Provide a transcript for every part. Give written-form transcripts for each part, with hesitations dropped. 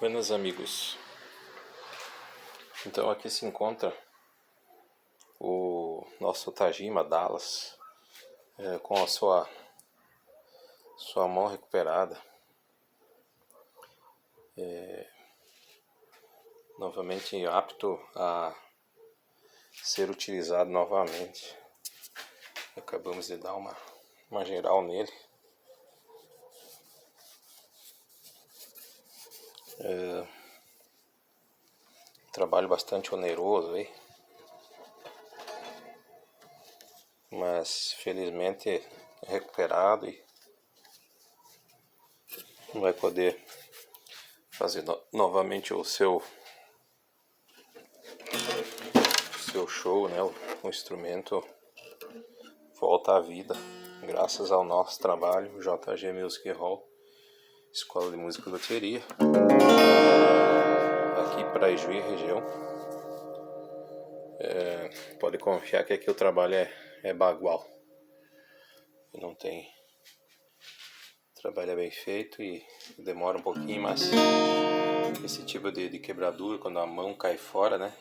Buenas amigos, então aqui se encontra o nosso Tajima Dallas com a sua mão recuperada, novamente apto a ser utilizado novamente. Acabamos de dar uma geral nele. Trabalho bastante oneroso aí, mas felizmente recuperado e vai poder fazer novamente o seu show, né? O instrumento volta à vida graças ao nosso trabalho, JG Music Hall, Escola de Música e Luthieria, aqui para Ijuí região. Pode confiar que aqui o trabalho é bagual, não tem, o trabalho é bem feito e demora um pouquinho, mas esse tipo de quebradura, quando a mão cai fora, né,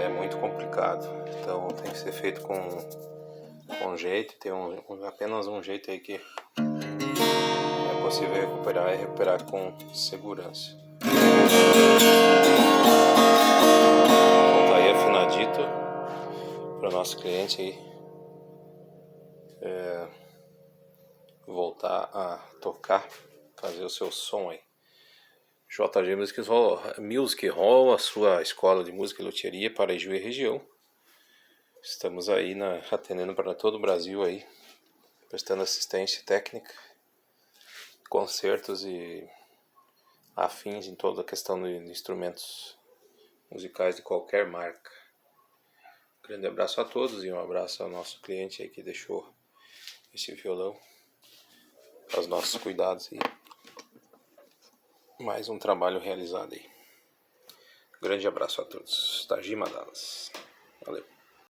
é muito complicado. Então tem que ser feito com jeito. Tem apenas um jeito aí que é possível recuperar, é recuperar com segurança. Então tá aí afinadito para o nosso cliente aí voltar a tocar, fazer o seu som aí. JG Music Hall, a sua escola de música e luthieria para Ijuí região. Estamos aí atendendo para todo o Brasil aí, prestando assistência técnica, concertos e afins em toda a questão de instrumentos musicais de qualquer marca. Um grande abraço a todos e um abraço ao nosso cliente aí que deixou esse violão aos nossos cuidados e mais um trabalho realizado aí. Grande abraço a todos. Tajima Dallas. Valeu.